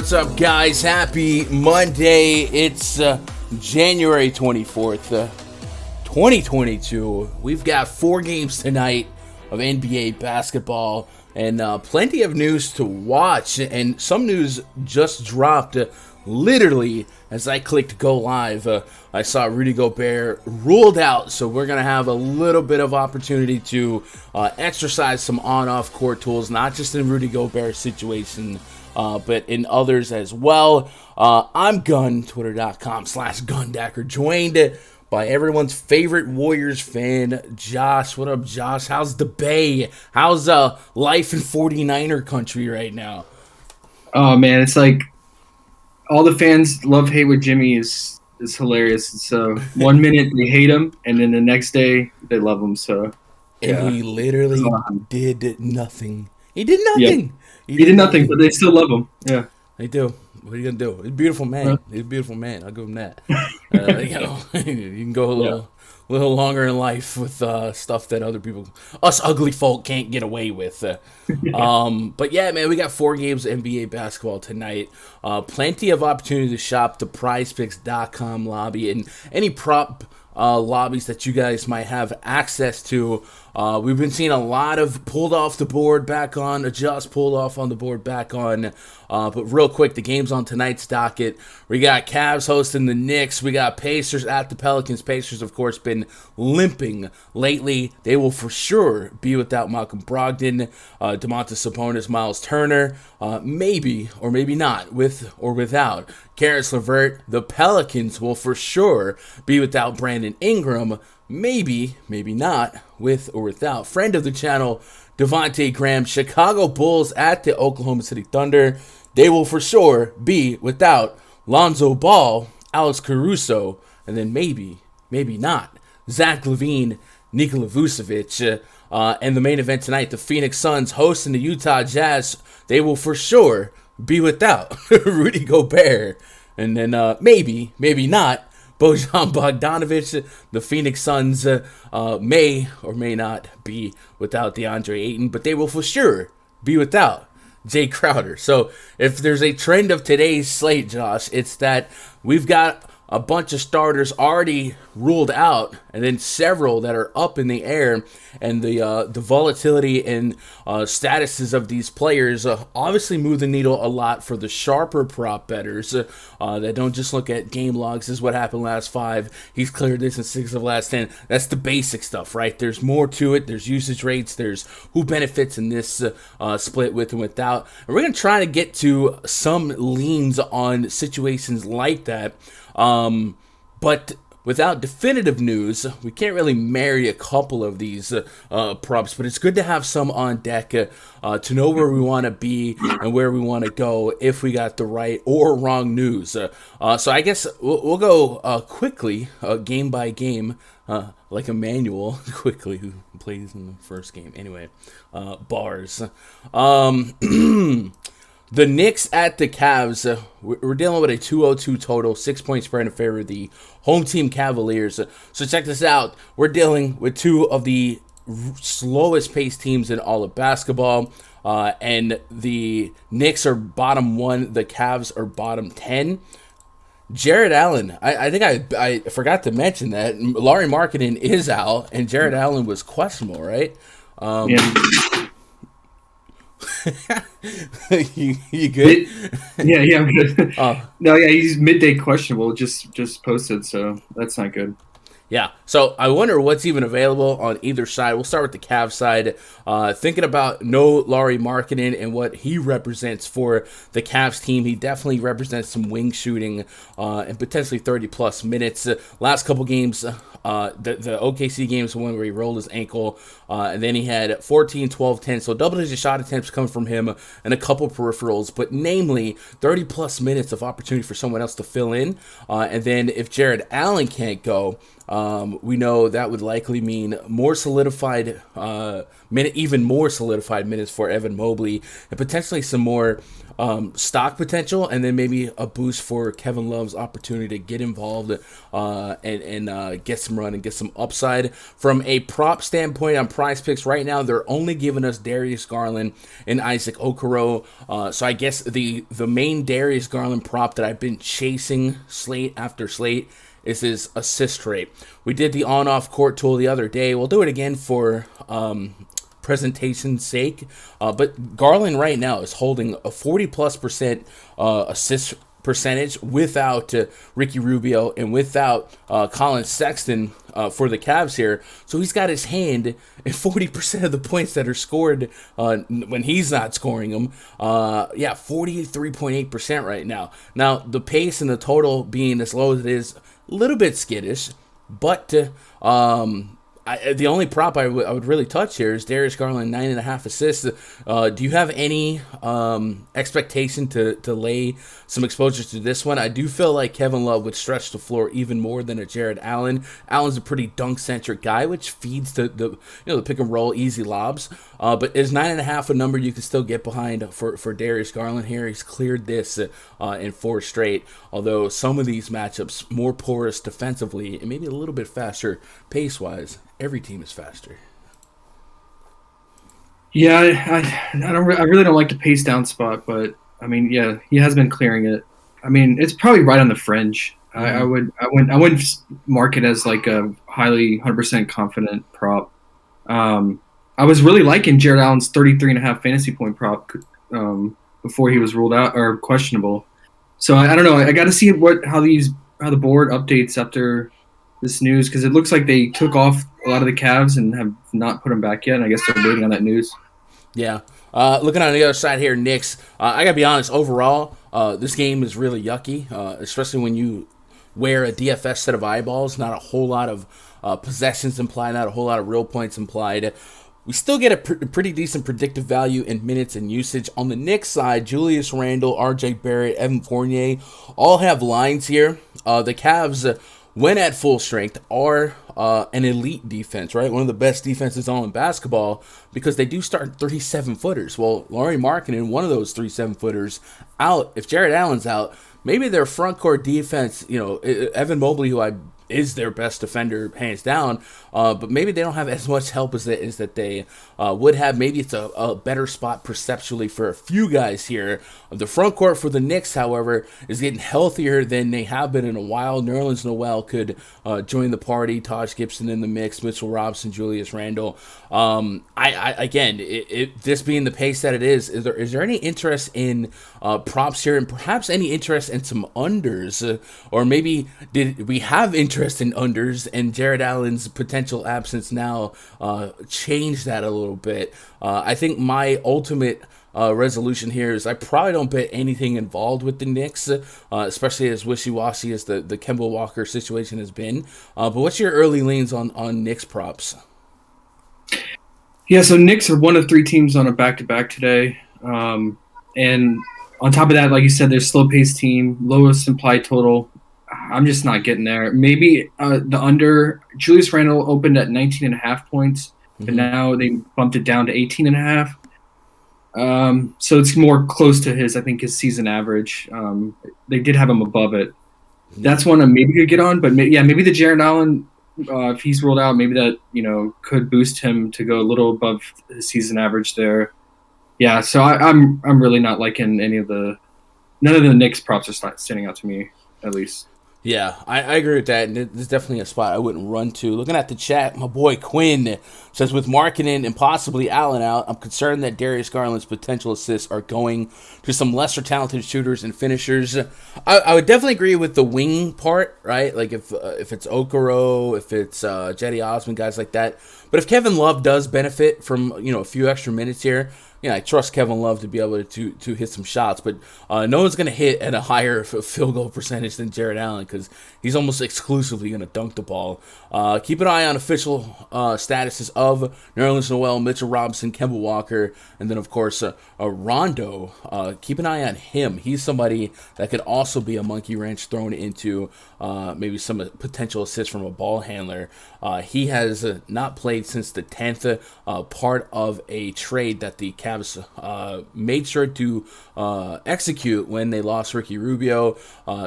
What's up, guys? Happy Monday. It's January 24th, 2022. We've got 4 games tonight of NBA basketball and plenty of news to watch. And some news just dropped literally as I clicked go live. I saw Rudy Gobert ruled out, so we're going to have a little bit of opportunity to exercise some on-off court tools, not just in Rudy Gobert's situation, but in others as well. I'm Gun, twitter.com/Gundacker, joined by everyone's favorite Warriors fan, Josh. What up, Josh? How's the Bay? How's life in 49er country right now? Oh, man, it's like all the fans love-hate with Jimmy is hilarious. So 1 minute they hate him, and then the next day they love him. So and he literally did nothing. He did nothing. Yeah. He did nothing, but they still love him. Yeah, they do. What are you gonna do? He's a beautiful man. He's a beautiful man. I'll give him that. You can go a little longer in life with stuff that us ugly folk can't get away with. But yeah, man, we got 4 games of NBA basketball tonight. Plenty of opportunity to shop the PrizePicks.com lobby and any prop lobbies that you guys might have access to. We've been seeing a lot of pulled off the board back on, adjust, pulled off on the board back on. But real quick, the games on tonight's docket. We got Cavs hosting the Knicks. We got Pacers at the Pelicans. Pacers, of course, been limping lately. They will for sure be without Malcolm Brogdon, Domantas Sabonis, Miles Turner, maybe or maybe not, with or without Karis LeVert. The Pelicans will for sure be without Brandon Ingram. Maybe not, with or without friend of the channel, Devontae Graham. Chicago Bulls at the Oklahoma City Thunder. They will for sure be without Lonzo Ball, Alex Caruso, and then maybe not, Zach LaVine, Nikola Vucevic. And the main event tonight, the Phoenix Suns hosting the Utah Jazz. They will for sure be without Rudy Gobert. And then maybe not, Bojan Bogdanovic. The Phoenix Suns may or may not be without DeAndre Ayton, but they will for sure be without Jay Crowder. So if there's a trend of today's slate, Josh, it's that we've got a bunch of starters already ruled out, and then several that are up in the air, and the volatility and statuses of these players obviously move the needle a lot for the sharper prop bettors that don't just look at game logs. This is what happened last 5. He's cleared this in 6 of the last 10. That's the basic stuff, right? There's more to it. There's usage rates. There's who benefits in this split with and without. And we're going to try to get to some leans on situations like that. But without definitive news, we can't really marry a couple of these props, but it's good to have some on deck to know where we want to be and where we want to go if we got the right or wrong news. So I guess we'll go quickly, game by game, like Emmanuel quickly, who plays in the first game. Anyway, bars. The Knicks at the Cavs, we're dealing with a 202 total, 6-point spread in favor of the home team Cavaliers. So check this out. We're dealing with 2 of the slowest paced teams in all of basketball. And the Knicks are bottom 1, the Cavs are bottom 10. Jared Allen, I think I forgot to mention that. Lauri Markkanen is out, and Jared Allen was questionable, right? Yeah. You good? Yeah, I'm good. No, yeah, he's midday questionable. Just posted, so that's not good. Yeah, so I wonder what's even available on either side. We'll start with the Cavs side. Thinking about Lauri Markkanen and what he represents for the Cavs team. He definitely represents some wing shooting and potentially 30-plus minutes. Last couple games, the OKC games, one where he rolled his ankle, and then he had 14, 12, 10, so double-digit shot attempts coming from him and a couple peripherals, but namely 30-plus minutes of opportunity for someone else to fill in. And then if Jared Allen can't go, we know that would likely mean more solidified even more solidified minutes for Evan Mobley, and potentially some more stock potential, and then maybe a boost for Kevin Love's opportunity to get involved and get some run and get some upside. From a prop standpoint on Prize Picks right now, they're only giving us Darius Garland and Isaac Okoro. So I guess the main Darius Garland prop that I've been chasing slate after slate is his assist rate. We did the on-off court tool the other day. We'll do it again for presentation's sake. But Garland right now is holding a 40+% assist percentage without Ricky Rubio and without Colin Sexton for the Cavs here. So he's got his hand in 40% of the points that are scored when he's not scoring them. 43.8% right now. Now, the pace and the total being as low as it is, a little bit skittish, but the only prop I would really touch here is Darius Garland, 9.5 assists. Do you have any expectation to lay some exposure to this one? I do feel like Kevin Love would stretch the floor even more than a Jared Allen. Allen's a pretty dunk-centric guy, which feeds the pick and roll easy lobs. But is 9.5 a number you can still get behind for Darius Garland here? He's cleared this in 4 straight, although some of these matchups more porous defensively and maybe a little bit faster pace-wise. Every team is faster. Yeah, I really don't like the pace down spot, but I mean, yeah, he has been clearing it. I mean, it's probably right on the fringe. Mm-hmm. I wouldn't mark it as like a highly 100% confident prop. I was really liking Jared Allen's 33.5 fantasy point prop before he was ruled out or questionable. So I don't know. I got to see how the board updates after this news, because it looks like they took off a lot of the Cavs and have not put them back yet. And I guess they're waiting on that news. Yeah. Looking on the other side here, Knicks. I got to be honest, overall, this game is really yucky, especially when you wear a DFS set of eyeballs. Not a whole lot of possessions implied, not a whole lot of real points implied. We still get a pretty decent predictive value in minutes and usage. On the Knicks side, Julius Randle, RJ Barrett, Evan Fournier all have lines here. The Cavs, when at full strength, are an elite defense, right? One of the best defenses on in basketball, because they do start 37-footers. Well, Lauri Markkanen, one of those 37-footers, out. If Jared Allen's out, maybe their front court defense, Evan Mobley, who is their best defender, hands down, but maybe they don't have as much help as that they would have. Maybe it's a better spot perceptually for a few guys here. The front court for the Knicks, however, is getting healthier than they have been in a while. Nerlens Noel could join the party. Taj Gibson in the mix. Mitchell Robinson, Julius Randle. This being the pace that it is there any interest in props here, and perhaps any interest in some unders, or maybe did we have interest in unders and Jared Allen's potential absence now change that a little bit? I think my ultimate resolution here is I probably don't bet anything involved with the Knicks, especially as wishy-washy as the Kemba Walker situation has been. But what's your early leans on Knicks props? Yeah, so Knicks are one of 3 teams on a back-to-back today. And on top of that, like you said, they're slow-paced team, lowest implied total. I'm just not getting there. Maybe the under. Julius Randle opened at 19.5 points, but now they bumped it down to 18.5. So it's more close to his season average. They did have him above it. That's one I maybe could get on, but maybe the Jared Allen, if he's ruled out, maybe that could boost him to go a little above his season average there. Yeah, so I'm really not liking none of the Knicks props are standing out to me, at least. Yeah, I agree with that, and it's definitely a spot I wouldn't run to. Looking at the chat, my boy Quinn says, with Markkanen and possibly Allen out, I'm concerned that Darius Garland's potential assists are going to some lesser talented shooters and finishers. I would definitely agree with the wing part, right? Like if it's Okoro, if it's Jetty Osman, guys like that. But if Kevin Love does benefit from a few extra minutes here, I trust Kevin Love to be able to hit some shots, but no one's going to hit at a higher field goal percentage than Jared Allen because he's almost exclusively going to dunk the ball. Keep an eye on official statuses of Nerlens Noel, Mitchell Robinson, Kemba Walker, and then, of course, Rondo. Keep an eye on him. He's somebody that could also be a monkey wrench thrown into maybe some potential assists from a ball handler. He has not played since the 10th, part of a trade that the Cavs made sure to execute when they lost Ricky Rubio.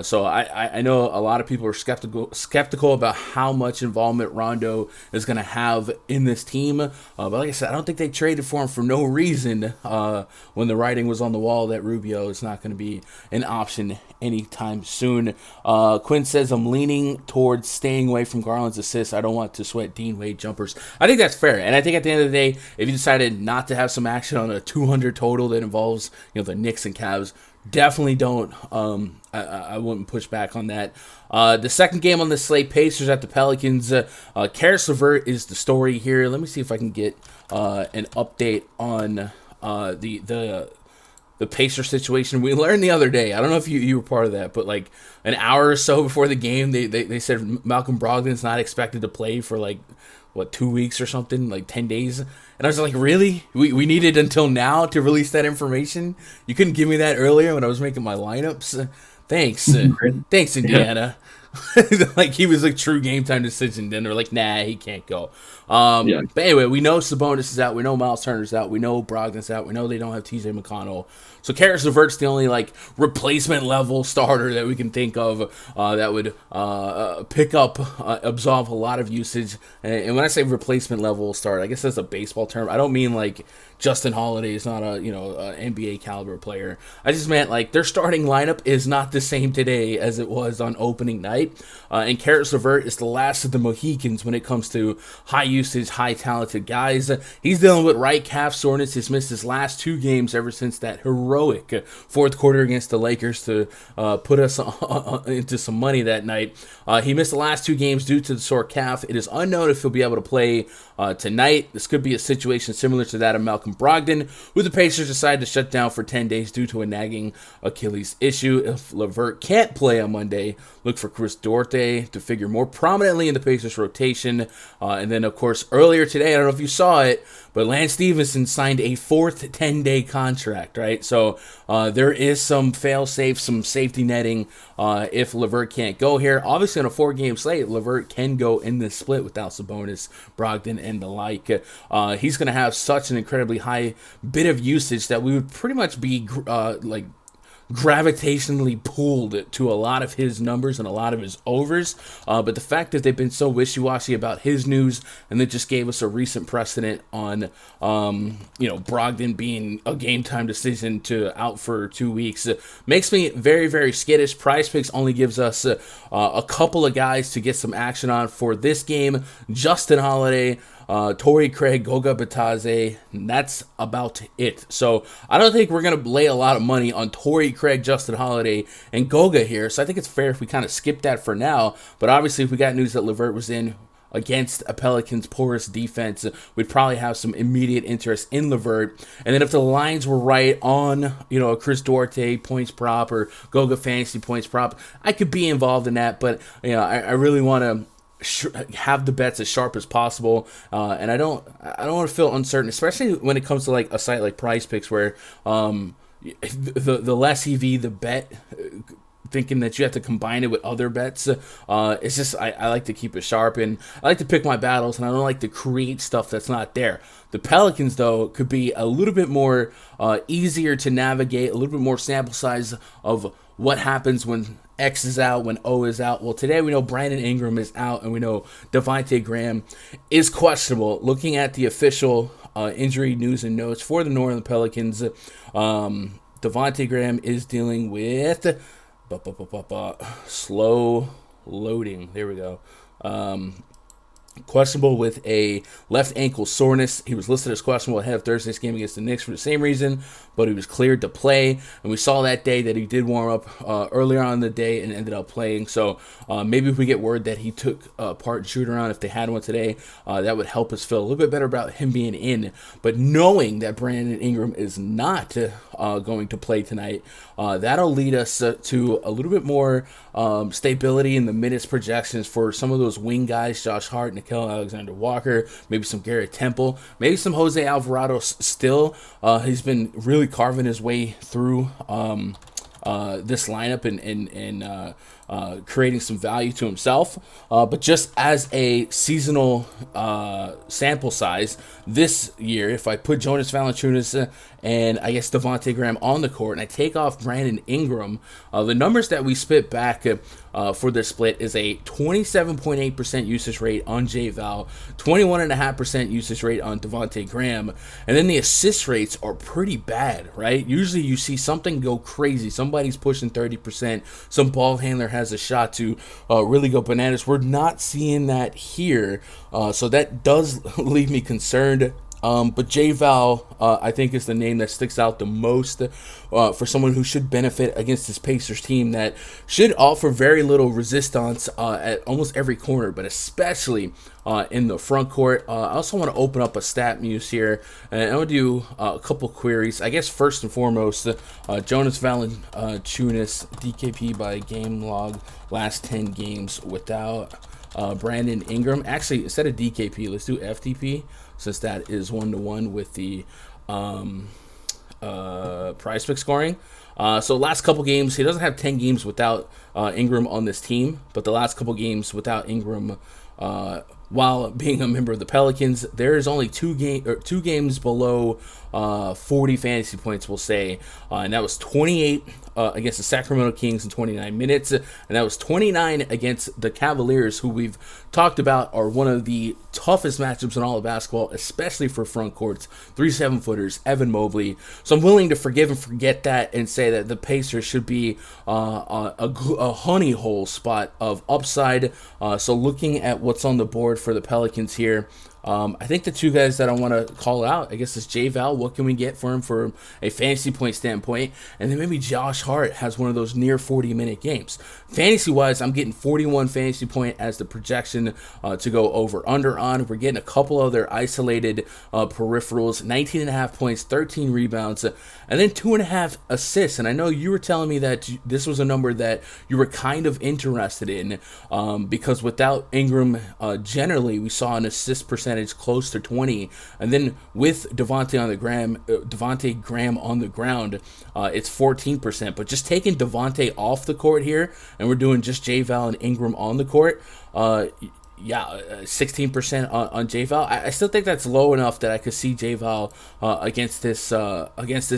So I know a lot of people are skeptical about how much involvement Rondo is going to have in this team. But like I said, I don't think they traded for him for no reason when the writing was on the wall that Rubio is not going to be an option anytime soon. Quinn says, I'm leaning towards staying away from Garland's assists. I don't want to sweat Dean Wade jumpers. I think that's fair. And I think at the end of the day, if you decided not to have some action on a 200 total that involves the Knicks and Cavs, definitely don't. I wouldn't push back on that. The second game on the slate, Pacers at the Pelicans. Karis LeVert is the story here. Let me see if I can get an update on the Pacer situation. We learned the other day, I don't know if you were part of that, but like an hour or so before the game, they said Malcolm Brogdon's not expected to play for 2 weeks or something, 10 days. And I was like, really? We needed until now to release that information? You couldn't give me that earlier when I was making my lineups? Thanks. Thanks, Indiana. Like he was a true game time decision. Then they're like, nah, he can't go. But anyway, we know Sabonis is out. We know Miles Turner's out. We know Brogdon's out. We know they don't have TJ McConnell. So Karis LeVert's the only replacement level starter that we can think of that would pick up, absorb a lot of usage. And when I say replacement level starter, I guess that's a baseball term. I don't mean Justin Holiday is not a NBA caliber player. I just meant their starting lineup is not the same today as it was on opening night. And Karis LeVert is the last of the Mohicans when it comes to high usage, high talented guys. He's dealing with right calf soreness. He's missed his last 2 games ever since that heroic fourth quarter against the Lakers to put us into some money that night. He missed the last 2 games due to the sore calf. It is unknown if he'll be able to play tonight. This could be a situation similar to that of Malcolm Brogdon, who the Pacers decided to shut down for 10 days due to a nagging Achilles issue. If LeVert can't play on Monday, look for Chris Duarte to figure more prominently in the Pacers rotation. And then, of course, earlier today, I don't know if you saw it, but Lance Stevenson signed a 4th 10-day contract, right? So there is some fail-safe, some safety netting if LeVert can't go here. Obviously, on a 4-game slate, LeVert can go in this split without Sabonis, Brogdon, and the like. He's going to have such an incredibly high bit of usage that we would pretty much be gravitationally pulled to a lot of his numbers and a lot of his overs, but the fact that they've been so wishy-washy about his news and they just gave us a recent precedent on Brogdon being a game time decision to out for 2 weeks makes me very, very skittish. PrizePicks only gives us a couple of guys to get some action on for this game. Justin Holiday, Torrey Craig, Goga Batadze, and that's about it. So I don't think we're going to lay a lot of money on Torrey Craig, Justin Holiday, and Goga here. So I think it's fair if we kind of skip that for now. But obviously, if we got news that LeVert was in against a Pelicans porous defense, we'd probably have some immediate interest in LeVert. And then if the lines were right on, a Chris Duarte points prop or Goga fantasy points prop, I could be involved in that. But, I really want to have the bets as sharp as possible, and I don't want to feel uncertain, especially when it comes to a site like PrizePicks, where the less EV the bet, thinking that you have to combine it with other bets. It's just I like to keep it sharp, and I like to pick my battles, and I don't like to create stuff that's not there. The Pelicans, though, could be a little bit more easier to navigate, a little bit more sample size of what happens when X is out, when O is out. Well, today we know Brandon Ingram is out, and we know Devontae Graham is questionable. Looking at the official injury news and notes for the New Orleans Pelicans, Devontae Graham is dealing with slow loading. There we go. questionable with a left ankle soreness. He was listed as questionable ahead of Thursday's game against the Knicks for the same reason, but he was cleared to play. And we saw that day that he did warm up earlier on in the day and ended up playing. So maybe if we get word that he took part in shoot around, if they had one today, that would help us feel a little bit better about him being in. But knowing that Brandon Ingram is not going to play tonight, that'll lead us to a little bit more stability in the minutes projections for some of those wing guys, Josh Hart, Nickeil Alexander-Walker, maybe some Garrett Temple, maybe some Jose Alvarado still. He's been really carving his way through this lineup and creating some value to himself. But just as a seasonal sample size, this year, if I put Jonas Valanciunas and I guess Devontae Graham on the court and I take off Brandon Ingram, the numbers that we spit back for this split is a 27.8% usage rate on J-Val, 21.5% usage rate on Devontae Graham, and then the assist rates are pretty bad, right? Usually you see something go crazy. Somebody's pushing 30%. Some ball handler has a shot to really go bananas. We're not seeing that here, so that does leave me concerned. But J-Val, I think, is the name that sticks out the most for someone who should benefit against this Pacers team that should offer very little resistance at almost every corner, but especially in the front court. I also want to open up a stat muse here, and I'm going to do a couple queries. I guess first and foremost, Jonas Valanciunas, DKP by game log, last 10 games without Brandon Ingram. Actually, instead of DKP, let's do FTP, since that is 1-to-1 with the PrizePicks scoring. So last couple games, he doesn't have 10 games without Ingram on this team, but the last couple games without Ingram, while being a member of the Pelicans, there is only two games below 40 fantasy points, we'll say, and that was 28 against the Sacramento Kings in 29 minutes, and that was 29 against the Cavaliers, who we've talked about are one of the toughest matchups in all of basketball, especially for front courts. 3 7-footers, Evan Mobley. So I'm willing to forgive and forget that and say that the Pacers should be a honey hole spot of upside. So looking at what's on the board for the Pelicans here, I think the two guys that I want to call out, I guess, is J-Val. What can we get for him from a fantasy point standpoint? And then maybe Josh Hart has one of those near 40-minute games. Fantasy-wise, I'm getting 41 fantasy point as the projection to go over-under on. We're getting a couple other isolated peripherals, 19.5 points, 13 rebounds, and then 2.5 assists. And I know you were telling me that this was a number that you were kind of interested in because without Ingram, generally, we saw an assist percentage close to 20, and then with Devontae Graham on the ground, it's 14%. But just taking Devontae off the court here, and we're doing just J-Val and Ingram on the court, 16% on J-Val. I still think that's low enough that I could see J-Val against this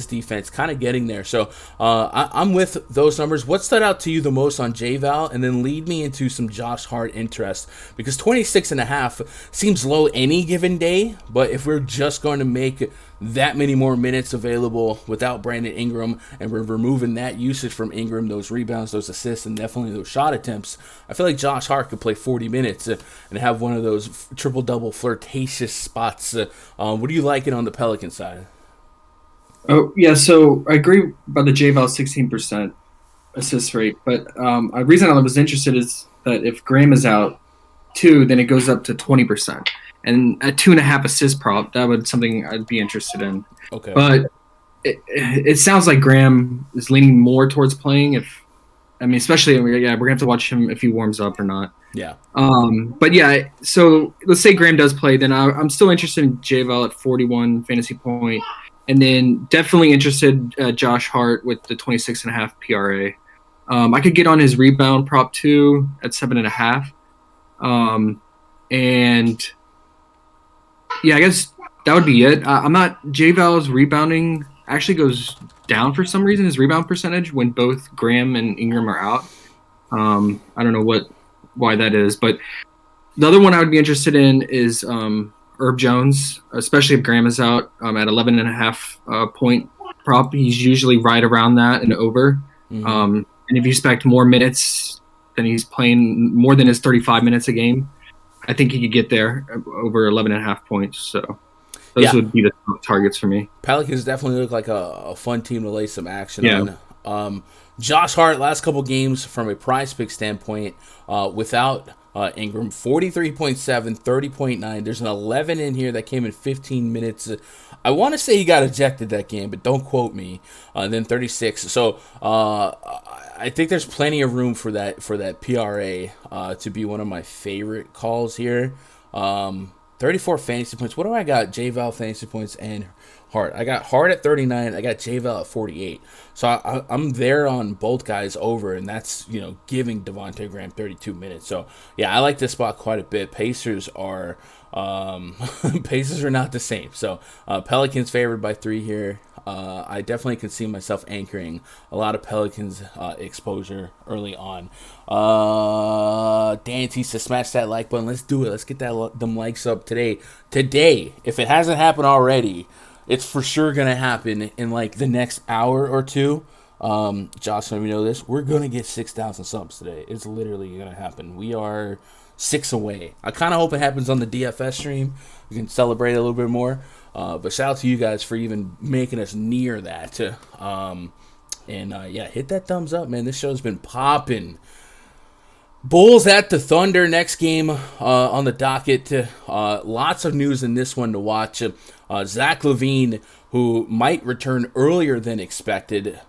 defense kind of getting there. So I'm with those numbers. What stood out to you the most on J-Val? And then lead me into some Josh Hart interest, because 26.5 seems low any given day, but if we're just going to make that many more minutes available without Brandon Ingram, and we're removing that usage from Ingram, those rebounds, those assists, and definitely those shot attempts, I feel like Josh Hart could play 40 minutes and have one of those triple-double flirtatious spots. What do you like it on the Pelican side? Oh, yeah, so I agree about the J-Val 16% assist rate, but a reason I was interested is that if Graham is out, too, then it goes up to 20%. And at 2.5 assist prop, that would something I'd be interested in. Okay. But it sounds like Graham is leaning more towards playing. Especially, we're gonna have to watch him if he warms up or not. Yeah. But yeah, so let's say Graham does play, then I'm still interested in J-Val at 41 fantasy point, and then definitely interested Josh Hart with the 26.5 PRA. I could get on his rebound prop too at 7.5. And yeah, I guess that would be it. J-Val's rebounding actually goes down for some reason, his rebound percentage, when both Graham and Ingram are out. I don't know why that is, but the other one I would be interested in is Herb Jones, especially if Graham is out, at 11.5 point prop. He's usually right around that and over. Mm-hmm. And if you expect more minutes, then he's playing more than his 35 minutes a game. I think he could get there over 11.5 points. So those Yeah, would be the targets for me. Pelicans definitely look like a fun team to lay some action Yeah. on. Josh Hart, last couple games from a prize pick standpoint, without Ingram, 43.7, 30.9. There's an 11 in here that came in 15 minutes. I want to say he got ejected that game, but don't quote me. And then 36. So I think there's plenty of room for that PRA to be one of my favorite calls here. 34 fantasy points. What do I got? J-Val fantasy points and Hart. I got Hart at 39. I got J-Val at 48. So I'm there on both guys over, and that's, giving Devontae Graham 32 minutes. So, yeah, I like this spot quite a bit. Pacers are Pacers are not the same. So, Pelicans favored by 3 here. I definitely can see myself anchoring a lot of Pelicans exposure early on. Dante says smash that like button. Let's do it. Let's get them likes up today. Today, if it hasn't happened already, it's for sure gonna happen in like the next hour or two. Josh, let me know this. We're gonna get 6,000 subs today. It's literally gonna happen. We are 6 away. I kind of hope it happens on the DFS stream. We can celebrate a little bit more. But shout out to you guys for even making us near that. Yeah, hit that thumbs up, man. This show's been popping. Bulls at the Thunder, next game on the docket. Lots of news in this one to watch. Zach LaVine, who might return earlier than expected.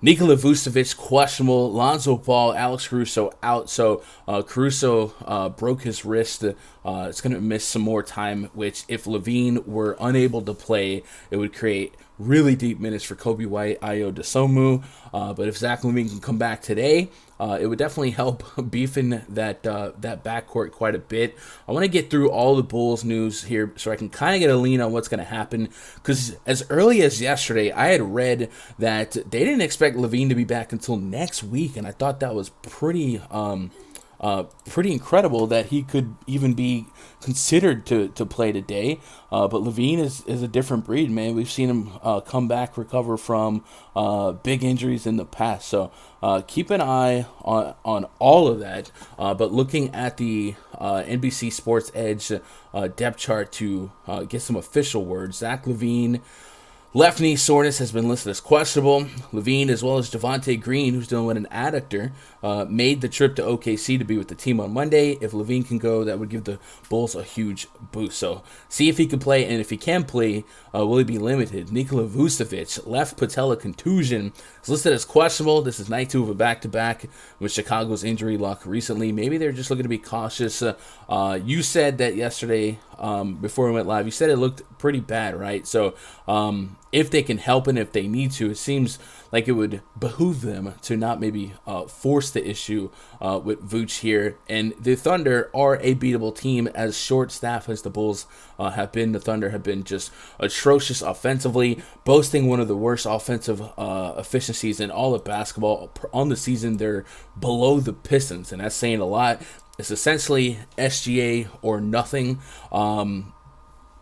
Nikola Vucevic questionable. Lonzo Ball, Alex Caruso out. So Caruso broke his wrist. It's going to miss some more time, which if LaVine were unable to play, it would create really deep minutes for Kobe White, Ayo Dosunmu. But if Zach LaVine can come back today, it would definitely help beefing that backcourt quite a bit. I want to get through all the Bulls news here so I can kind of get a lean on what's going to happen. Because as early as yesterday, I had read that they didn't expect LaVine to be back until next week, and I thought that was pretty incredible that he could even be considered to play today. But LaVine is a different breed, man. We've seen him come back, recover from big injuries in the past. So keep an eye on all of that. But looking at the NBC Sports Edge depth chart to get some official words, Zach LaVine, left knee soreness has been listed as questionable. LaVine, as well as Javonte Green, who's dealing with an adductor, made the trip to OKC to be with the team on Monday. If LaVine can go, that would give the Bulls a huge boost. So see if he can play, and if he can play, will he be limited? Nikola Vucevic, left patella contusion, is listed as questionable. This is night 2 of a back-to-back with Chicago's injury luck recently. Maybe they're just looking to be cautious. You said that yesterday before we went live. You said it looked pretty bad, right? So if they can help and if they need to, it seems like it would behoove them to not maybe force the issue with Vooch here. And the Thunder are a beatable team, as short staff as the Bulls have been. The Thunder have been just atrocious offensively, boasting one of the worst offensive efficiencies in all of basketball. On the season, they're below the Pistons, and that's saying a lot. It's essentially SGA or nothing.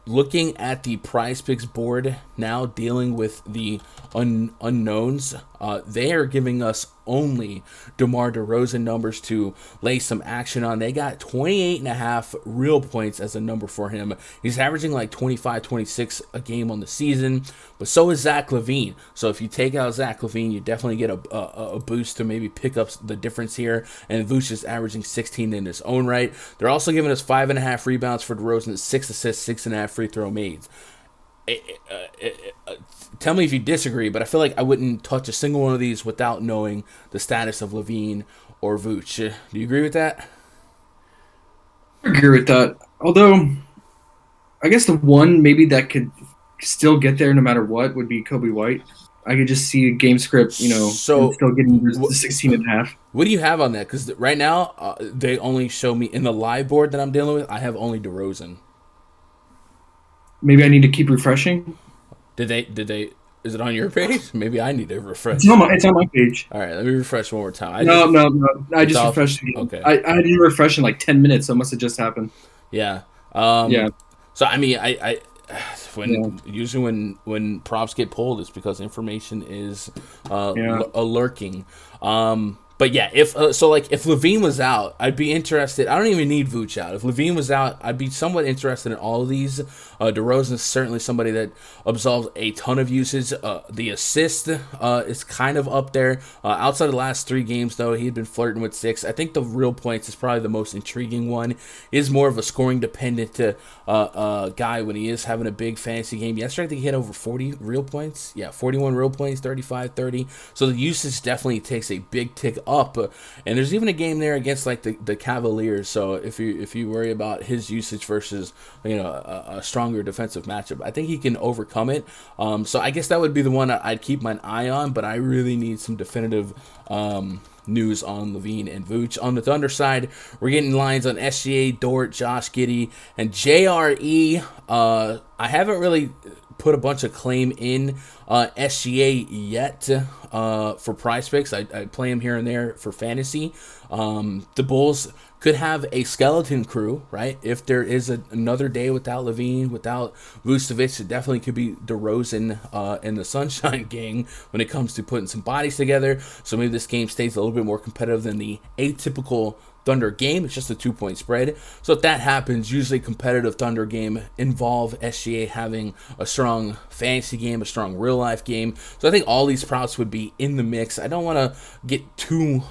Looking at the PrizePicks board now, dealing with the unknowns, they are giving us only DeMar DeRozan numbers to lay some action on. They got 28.5 real points as a number for him. He's averaging like 25, 26 a game on the season, but so is Zach LaVine. So if you take out Zach LaVine, you definitely get a boost to maybe pick up the difference here. And Vooch is averaging 16 in his own right. They're also giving us 5.5 rebounds for DeRozan, 6 assists, 6.5 free throw made. Tell me if you disagree, but I feel like I wouldn't touch a single one of these without knowing the status of LaVine or Vooch. Do you agree with that? I agree with that. Although, I guess the one maybe that could still get there no matter what would be Kobe White. I could just see a game script, so still getting the 16.5. What do you have on that? Because right now, they only show me in the live board that I'm dealing with, I have only DeRozan. Maybe I need to keep refreshing. Did they? Is it on your page? Maybe I need to refresh. It's on my page. All right, let me refresh one more time. No. I just refreshed again. Okay. I didn't refresh in like 10 minutes, so it must have just happened. Yeah. Yeah. So I mean, usually when props get pulled, it's because information is lurking. But yeah, if if Levine was out, I'd be interested. I don't even need Vooch out. If Levine was out, I'd be somewhat interested in all of these. DeRozan is certainly somebody that absolves a ton of usage. The assist is kind of up there. Outside of the last 3 games, though, he had been flirting with 6. I think the real points is probably the most intriguing one. He is more of a scoring dependent guy when he is having a big fantasy game. Yesterday, I think he had over 40 real points. Yeah, 41 real points, 35, 30. So the usage definitely takes a big tick up. And there's even a game there against like the Cavaliers. So if you worry about his usage versus a stronger defensive matchup, I think he can overcome it. So I guess that would be the one I'd keep my eye on. But I really need some definitive news on Levine and Vooch. On the Thunder side, we're getting lines on SGA, Dort, Josh Giddey, and JRE. I haven't really put a bunch of claim in SGA yet for PrizePicks. I play him here and there for fantasy. The Bulls could have a skeleton crew, right? If there is another day without Levine, without Vucevic, it definitely could be DeRozan and the Sunshine Gang when it comes to putting some bodies together. So maybe this game stays a little bit more competitive than the atypical Thunder game. It's just a 2-point spread. So if that happens, usually competitive Thunder game involve SGA having a strong fantasy game, a strong real life game. So I think all these props would be in the mix. I don't want to get too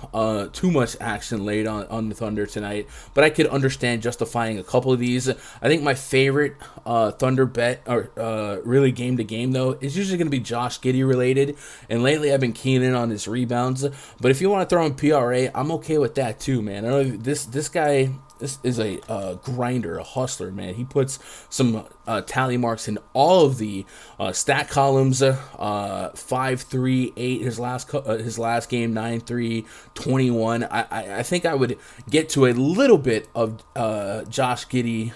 much action laid on the Thunder tonight, but I could understand justifying a couple of these. I think my favorite Thunder bet, or really game to game though, is usually going to be Josh Giddey related. And lately I've been keying in on his rebounds. But if you want to throw in PRA, I'm okay with that too, man. I don't know if this guy. This is a grinder, a hustler, man. He puts some tally marks in all of the stat columns. 5, 3, 8. His last game 9, 3, 21. I think I would get to a little bit of Josh Giddey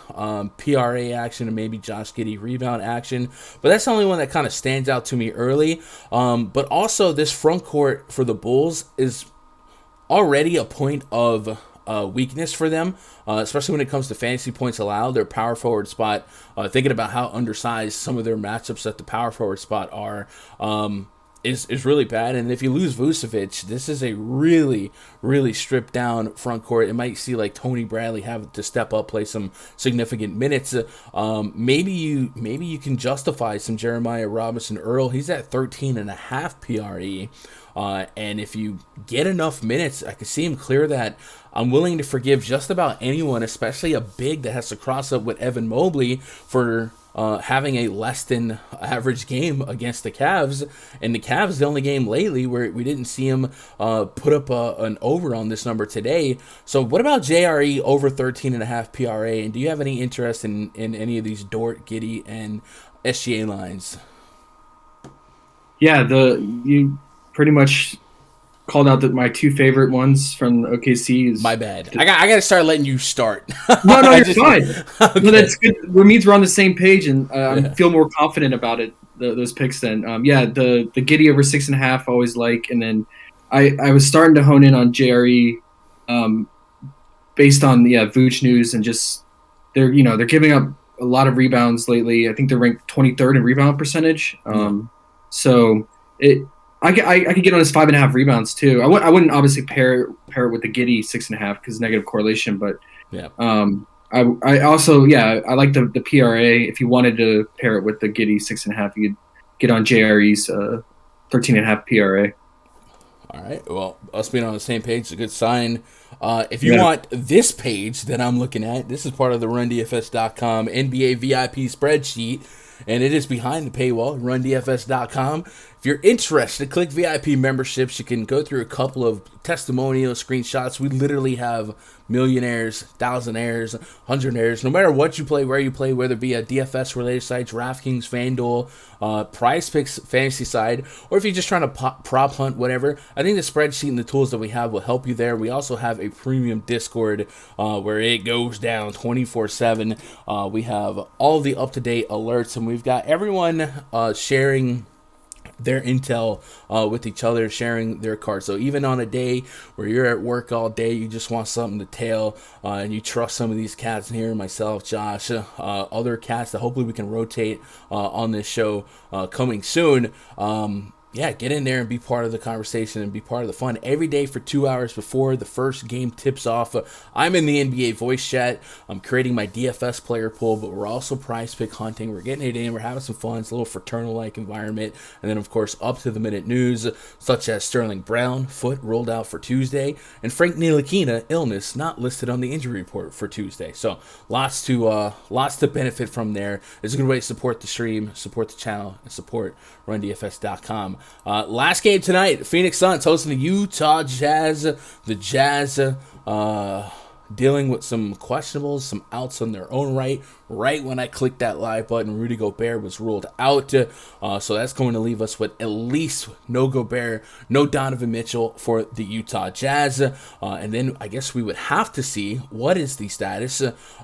PRA action and maybe Josh Giddey rebound action, but that's the only one that kind of stands out to me early. But also this front court for the Bulls is already a point of weakness for them, especially when it comes to fantasy points allowed. Their power forward spot, thinking about how undersized some of their matchups at the power forward spot are, is really bad. And if you lose Vucevic, this is a really, really stripped down front court. It might see like Tony Bradley have to step up, play some significant minutes. Maybe you can justify some Jeremiah Robinson Earl. He's at 13.5 PRE. And if you get enough minutes, I can see him clear that. I'm willing to forgive just about anyone, especially a big that has to cross up with Evan Mobley for having a less than average game against the Cavs. And the Cavs, the only game lately where we didn't see him put up an over on this number today. So what about JRE over 13.5 PRA? And do you have any interest in any of these Dort, Giddey, and SGA lines? Yeah, you pretty much called out my 2 favorite ones from OKC. Is my bad. I got to start letting you start. No, you're fine. Okay. No, that's good. It means we're on the same page, and I feel more confident about it. Those picks then. The Giddey over 6.5 I always like, and then I was starting to hone in on JRE, based on Vooch news, and just they're giving up a lot of rebounds lately. I think they're ranked 23rd in rebound percentage. So I could get on his 5.5 rebounds too. I wouldn't obviously pair it with the Giddey 6.5 because negative correlation. But I also I like the PRA. If you wanted to pair it with the Giddey 6.5, you could get on JRE's 13.5 PRA. All right. Well, us being on the same page is a good sign. If you want this page that I'm looking at, this is part of the RunDFS.com NBA VIP spreadsheet. And it is behind the paywall, RunDFS.com. If you're interested, click VIP memberships. You can go through a couple of testimonial screenshots. We literally have millionaires, thousandaires, hundredaires, no matter what you play, where you play, whether it be a DFS-related site, DraftKings, FanDuel, PrizePicks fantasy side, or if you're just trying to prop hunt, whatever. I think the spreadsheet and the tools that we have will help you there. We also have a premium Discord where it goes down 24/7. We have all the up-to-date alerts, and we've got everyone sharing their intel with each other, sharing their cards. So even on a day where you're at work all day, you just want something to tell, and you trust some of these cats in here, myself, Josh, other cats that hopefully we can rotate on this show coming soon. yeah, get in there and be part of the conversation and be part of the fun every day for 2 hours before the first game tips off. I'm in the NBA voice chat. I'm creating my DFS player pool, but we're also prize pick hunting. We're getting it in. We're having some fun. It's a little fraternal-like environment. And then, of course, up to the minute news, such as Sterling Brown, foot rolled out for Tuesday, and Frank Ntilikina, illness, not listed on the injury report for Tuesday. So lots to benefit from there. It's a good way to support the stream, support the channel, and support RunDFS.com. Last game tonight, Phoenix Suns hosting the Utah Jazz. The Jazz dealing with some questionables, some outs on their own right. Right when I clicked that live button, Rudy Gobert was ruled out. So that's going to leave us with at least no Gobert, no Donovan Mitchell for the Utah Jazz. And then I guess we would have to see what is the status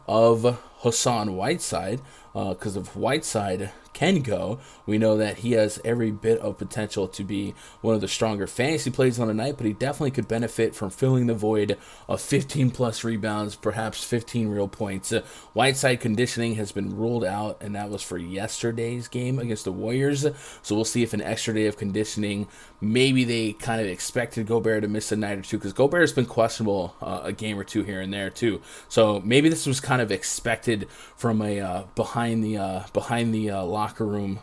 of Hassan Whiteside. Because if Whiteside can go, we know that he has every bit of potential to be one of the stronger fantasy plays on the night, but he definitely could benefit from filling the void of 15 plus rebounds, perhaps 15 real points. Whiteside conditioning has been ruled out, and that was for yesterday's game against the Warriors. So we'll see if an extra day of conditioning, maybe they kind of expected Gobert to miss a night or two, because Gobert has been questionable a game or two here and there too. So maybe this was kind of expected from a behind the locker room,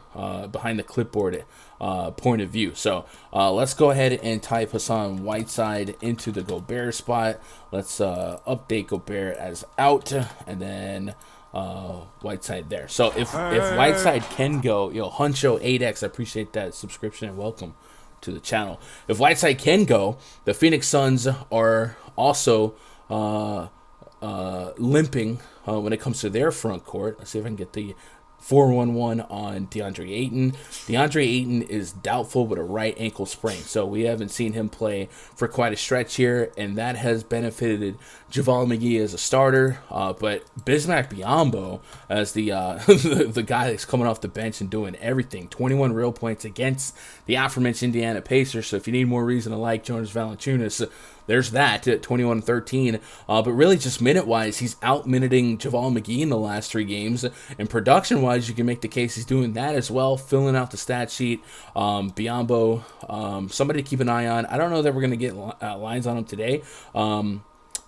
behind the clipboard point of view. So let's go ahead and type Hassan Whiteside into the Gobert spot. Let's update Gobert as out, and then Whiteside there. So if Whiteside can go, Huncho 8X, I appreciate that subscription and welcome to the channel. If Whiteside can go, the Phoenix Suns are also limping when it comes to their front court. Let's see if I can get the 411 on DeAndre Ayton. DeAndre Ayton is doubtful with a right ankle sprain, so we haven't seen him play for quite a stretch here, and that has benefited JaVale McGee as a starter, but Bismack Biyombo as the the guy that's coming off the bench and doing everything. 21 real points against the aforementioned Indiana Pacers, so if you need more reason to like Jonas Valanciunas, there's that at 21-13. But really just minute-wise, he's out-minuting JaVale McGee in the last 3 games. And production-wise, you can make the case he's doing that as well, filling out the stat sheet. Biyombo, somebody to keep an eye on. I don't know that we're going to get lines on him today.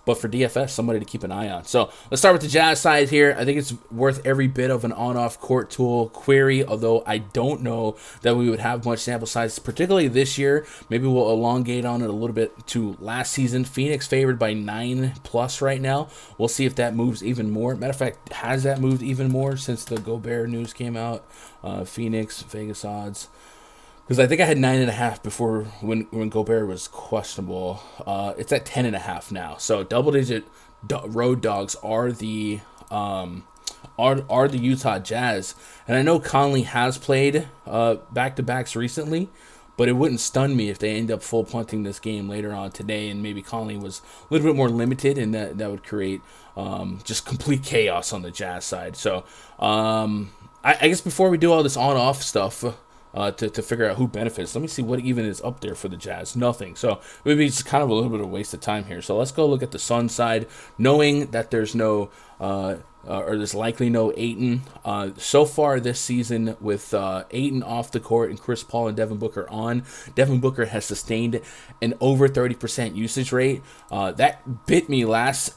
But for DFS, somebody to keep an eye on. So let's start with the Jazz side here. I think it's worth every bit of an on-off court tool query, although I don't know that we would have much sample size, particularly this year. Maybe we'll elongate on it a little bit to last season. Phoenix favored by 9+ right now. We'll see if that moves even more. Matter of fact, has that moved even more since the Gobert news came out? Phoenix, Vegas odds. Because I think I had 9.5 before when Gobert was questionable. It's at 10.5 now. So double-digit road dogs are the Utah Jazz. And I know Conley has played back-to-backs recently, but it wouldn't stun me if they end up full punting this game later on today, and maybe Conley was a little bit more limited, and that would create just complete chaos on the Jazz side. So I guess before we do all this on-off stuff, to figure out who benefits. Let me see what even is up there for the Jazz. Nothing. So maybe it's kind of a little bit of a waste of time here. So let's go look at the Suns side, knowing that there's no or there's likely no Ayton. So far this season, with Ayton off the court and Chris Paul and Devin Booker on, Devin Booker has sustained an over 30% usage rate. That bit me last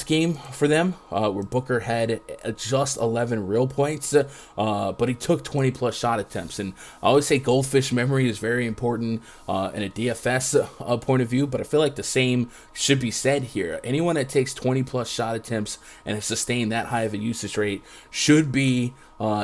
game for them, where Booker had just 11 real points, but he took 20 plus shot attempts. And I always say goldfish memory is very important in a DFS point of view, but I feel like the same should be said here. Anyone that takes 20 plus shot attempts and has sustained that high of a usage rate should be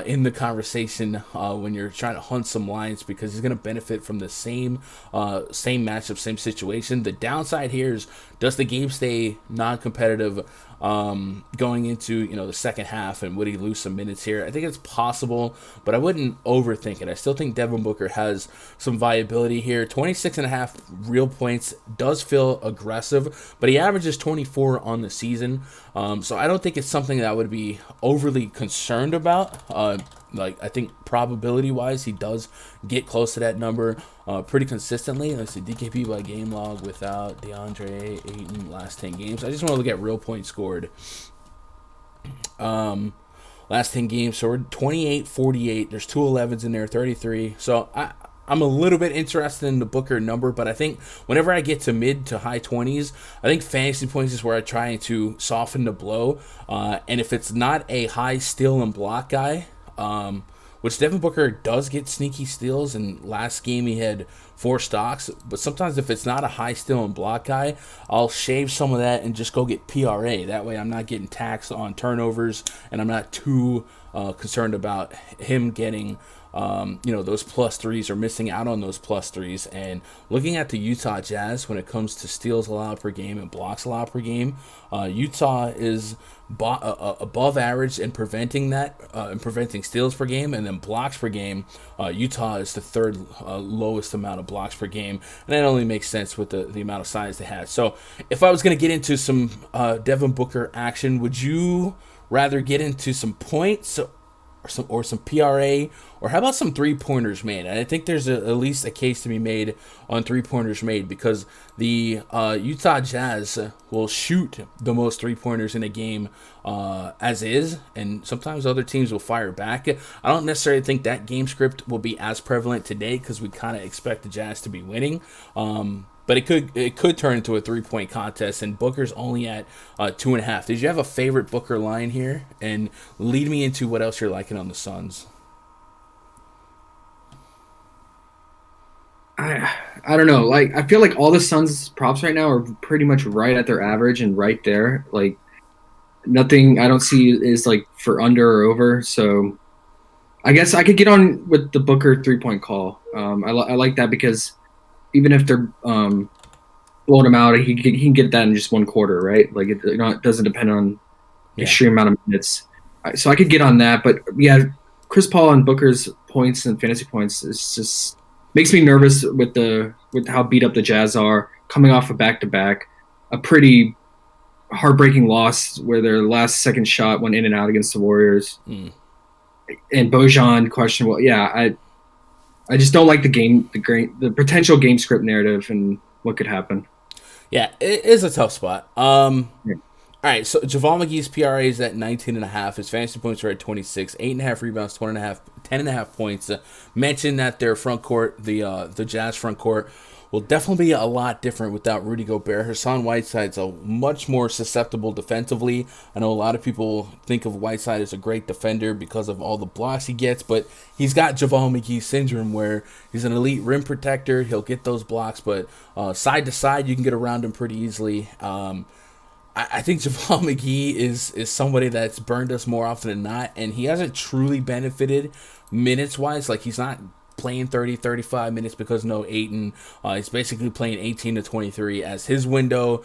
in the conversation when you're trying to hunt some lines, because he's going to benefit from the same matchup, same situation. The downside here is, does the game stay non-competitive going into the second half, and would he lose some minutes here? I think it's possible, but I wouldn't overthink it. I still think Devin Booker has some viability here. 26.5 real points does feel aggressive, but he averages 24 on the season, so I don't think it's something that I would be overly concerned about. I think probability-wise, he does get close to that number pretty consistently. Let's see, DKP by game log without DeAndre Ayton last 10 games. I just want to look at real points scored. Last 10 games, so we're 28, 48. There's 2 11s in there, 33. So I'm a little bit interested in the Booker number, but I think whenever I get to mid to high 20s, I think fantasy points is where I try to soften the blow. And if it's not a high steal and block guy, which Devin Booker does get sneaky steals, and last game he had 4 stocks, but sometimes if it's not a high steal and block guy, I'll shave some of that and just go get PRA. That way I'm not getting taxed on turnovers, and I'm not too concerned about him getting those plus threes or missing out on those plus threes. And looking at the Utah Jazz when it comes to steals allowed per game and blocks allowed per game, Utah is above average in preventing that, in preventing steals per game, and then blocks per game. Utah is the third lowest amount of blocks per game, and that only makes sense with the amount of size they have. So if I was going to get into some Devin Booker action, would you rather get into some points or some PRA, or how about some 3-pointers made? And I think there's at least a case to be made on 3-pointers made, because the Utah Jazz will shoot the most 3-pointers in a game as is, and sometimes other teams will fire back. I don't necessarily think that game script will be as prevalent today, because we kind of expect the Jazz to be winning. But it could turn into a 3-point contest, and Booker's only at 2.5. Did you have a favorite Booker line here? And lead me into what else you're liking on the Suns. I don't know. Like, I feel like all the Suns props right now are pretty much right at their average and right there. Like, nothing I don't see is like for under or over. So I guess I could get on with the Booker 3-point call. I like that, because even if they're blowing him out, he can get that in just one quarter, right? Like, it doesn't depend on the extreme amount of minutes. So I could get on that. But yeah, Chris Paul and Booker's points and fantasy points is just makes me nervous with how beat up the Jazz are, coming off a back-to-back, a pretty heartbreaking loss where their last second shot went in and out against the Warriors. And Bojan questionable. Yeah, I just don't like the potential game script narrative and what could happen. Yeah, it is a tough spot. All right, so JaVale McGee's PRA is at 19.5. His fantasy points are at 26, 8.5 rebounds, 10.5 points. Mentioned that their front court, the Jazz front court, will definitely be a lot different without Rudy Gobert. Hassan Whiteside's a much more susceptible defensively. I know a lot of people think of Whiteside as a great defender because of all the blocks he gets, but he's got JaVale McGee syndrome, where he's an elite rim protector. He'll get those blocks, but side to side, you can get around him pretty easily. I think JaVale McGee is somebody that's burned us more often than not, and he hasn't truly benefited minutes-wise. Like, he's not playing 30, 35 minutes because no Ayton. He's basically playing 18 to 23 as his window.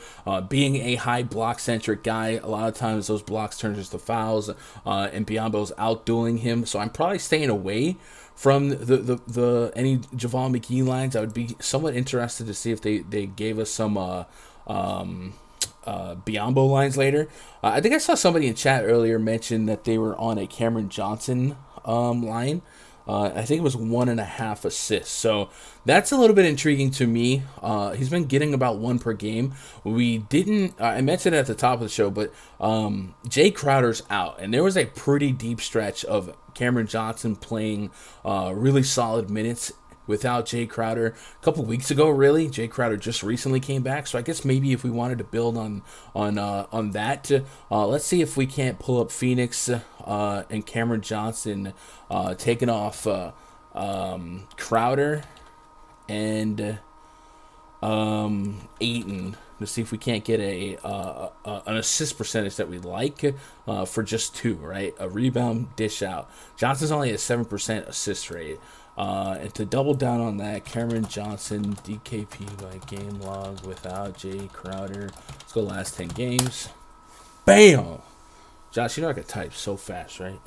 Being a high block-centric guy, a lot of times those blocks turn into fouls, and Biyombo's out-dueling him. So I'm probably staying away from the any JaVale McGee lines. I would be somewhat interested to see if they gave us some Biyombo lines later. I think I saw somebody in chat earlier mention that they were on a Cameron Johnson line. I think it was 1.5 assists. So that's a little bit intriguing to me. He's been getting about 1 per game. We didn't, I mentioned it at the top of the show, but Jay Crowder's out. And there was a pretty deep stretch of Cameron Johnson playing really solid minutes without Jay Crowder. A couple weeks ago, really, Jay Crowder just recently came back. So I guess maybe if we wanted to build on that, let's see if we can't pull up Phoenix and Cameron Johnson taking off Crowder and Ayton to see if we can't get an assist percentage that we like for just 2, right? A rebound, dish out. Johnson's only a 7% assist rate. And to double down on that, Cameron Johnson, DKP by game log without Jay Crowder. Let's go last 10 games. Bam! Josh, you know I can type so fast, right?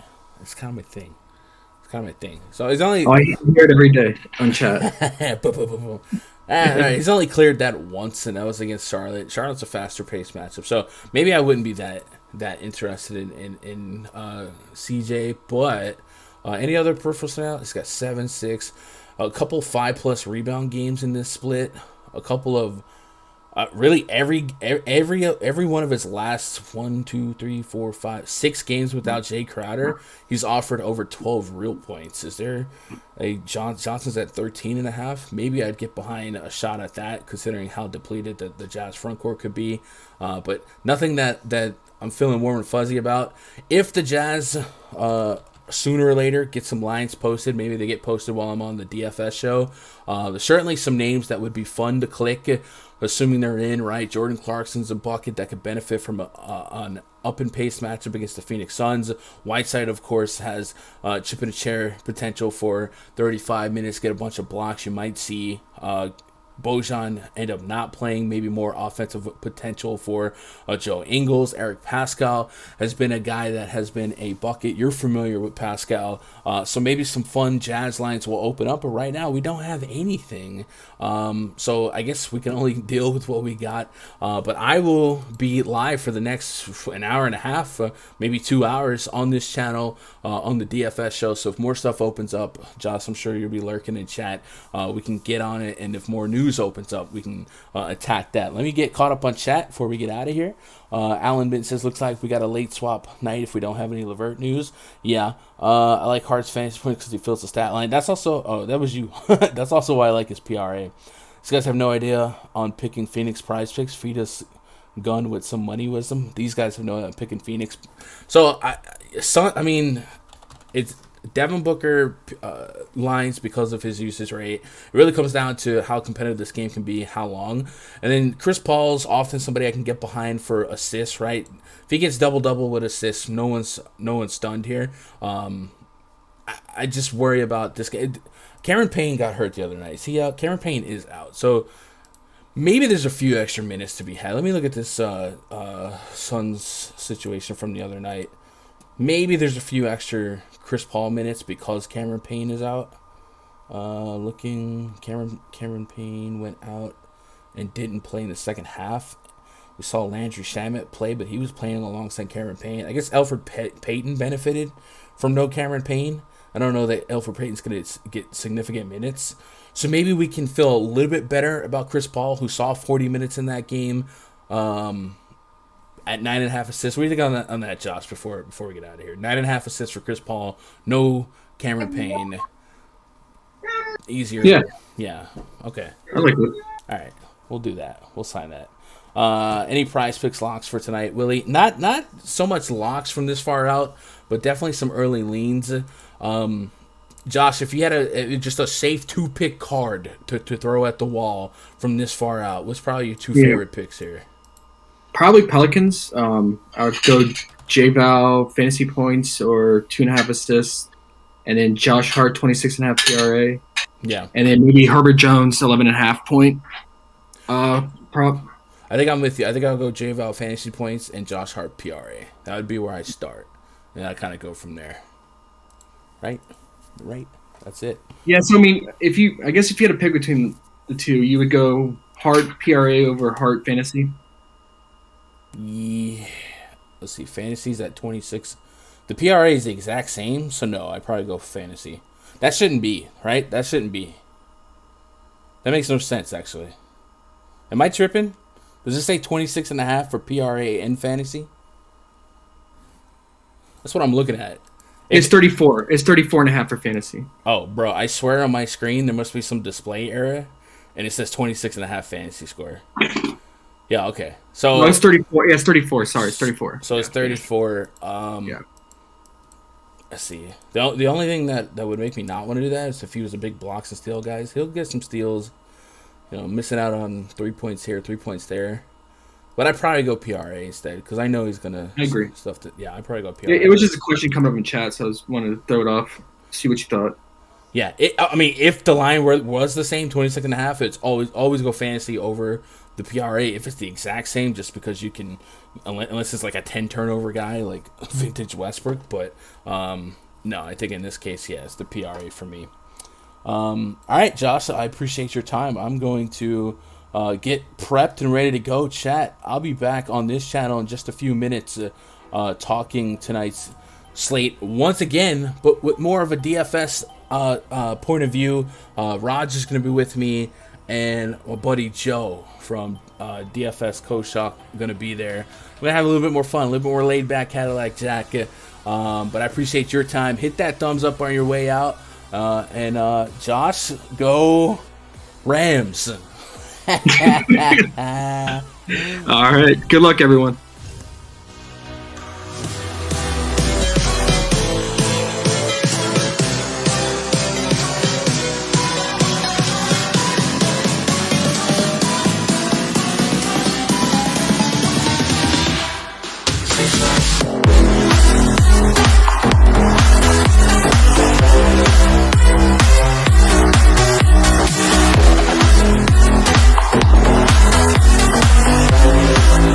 It's kind of my thing. So he's only... Oh, I hear it every day on chat. He's only cleared that once, and that was against Charlotte. Charlotte's a faster paced matchup, so maybe I wouldn't be that interested in CJ, but... any other peripheral stat? He's got 7, 6, a couple 5+ rebound games in this split, a couple of Really, every one of his last 6 games without Jay Crowder, he's offered over 12 real points. Is there a Johnson's at 13.5? Maybe I'd get behind a shot at that, considering how depleted the Jazz front court could be. But nothing that I'm feeling warm and fuzzy about. If the Jazz sooner or later get some lines posted, maybe they get posted while I'm on the DFS show. There's certainly some names that would be fun to click, assuming they're in, right? Jordan Clarkson's a bucket that could benefit from an up and pace matchup against the Phoenix Suns. Whiteside, of course, has chip in a chair potential for 35 minutes, get a bunch of blocks. You might see Bojan end up not playing, maybe more offensive potential for Joe Ingles. Eric Pascal has been a guy that has been a bucket. You're familiar with Pascal, so maybe some fun Jazz lines will open up, but right now we don't have anything, so I guess we can only deal with what we got, but I will be live for the next an hour and a half, maybe 2 hours on this channel, on the DFS show, so if more stuff opens up, Josh, I'm sure you'll be lurking in chat, we can get on it, and if more news opens up, we can attack that. Let me get caught up on chat before we get out of here. Alan Bint says, looks like we got a late swap night if we don't have any Levert news. Yeah, I like Hart's fantasy points because he fills the stat line. That's also, that was you. That's also why I like his PRA. These guys have no idea on picking Phoenix prize picks. Feed us Gun with some money wisdom. These guys have no idea on picking Phoenix. So, I mean, it's Devin Booker lines because of his usage rate. It really comes down to how competitive this game can be, how long. And then Chris Paul's often somebody I can get behind for assists, right? If he gets double-double with assists, no one's stunned here. I just worry about this game. Cameron Payne got hurt the other night. Is he out? Cameron Payne is out. So maybe there's a few extra minutes to be had. Let me look at this Suns situation from the other night. Maybe there's a few extra Chris Paul minutes because Cameron Payne is out. Cameron Payne went out and didn't play in the second half. We saw Landry Shamet play, but he was playing alongside Cameron Payne. I guess Elfrid Payton benefited from no Cameron Payne. I don't know that Elfrid Payton's going to get significant minutes. So maybe we can feel a little bit better about Chris Paul, who saw 40 minutes in that game. At 9.5 assists. What do you think on that, Josh, before we get out of here? 9.5 assists for Chris Paul. No Cameron Payne. Easier. Yeah. Okay. I like it. All right. We'll do that. We'll sign that. Any prize picks locks for tonight, Willie? Not so much locks from this far out, but definitely some early leans. Josh, if you had just a safe 2-pick card to throw at the wall from this far out, what's probably your 2 favorite picks here? Probably Pelicans. I would go J-Val fantasy points or 2.5 assists, and then Josh Hart 26.5 PRA. Yeah, and then maybe Herbert Jones 11.5 point. Prop. I think I'm with you. I think I'll go J-Val fantasy points and Josh Hart PRA. That would be where I start, and I kind of go from there. Right. That's it. Yeah. So I mean, if you had to pick between the two, you would go Hart PRA over Hart fantasy. Yeah. Let's see. Fantasy's at 26. The PRA is the exact same, so no, I'd probably go fantasy. That shouldn't be, right? That makes no sense, actually. Am I tripping? Does it say 26.5 for PRA and fantasy? That's what I'm looking at. It's 34. It's 34.5 for fantasy. Oh, bro, I swear on my screen there must be some display error, and it says 26.5 fantasy score. Yeah, okay. So no, it's 34. Yeah, it's 34. Sorry, it's 34. So it's 34. Yeah. Let's see. The only thing that would make me not want to do that is if he was a big blocks and steal guy. He'll get some steals. Missing out on 3 points here, 3 points there. But I'd probably go PRA instead because I know he's gonna. I agree. I'd probably go PRA. It was just a question coming up in chat, so I just wanted to throw it off, see what you thought. Yeah, I mean, if the line was the same, 26.5, it's always go fantasy over the PRA. If it's the exact same, just because you can, unless it's like a 10 turnover guy like vintage Westbrook. But no, I think in this case, yeah, it's the PRA for me. All right, Josh, I appreciate your time. I'm going to get prepped and ready to go. Chat, I'll be back on this channel in just a few minutes talking tonight's slate once again, but with more of a DFS point of view. Raj is going to be with me and my buddy Joe from DFS Coach Shock going to be there. We're going to have a little bit more fun, a little bit more laid back Cadillac jacket. But I appreciate your time. Hit that thumbs up on your way out. And Josh, go Rams. All right. Good luck, everyone.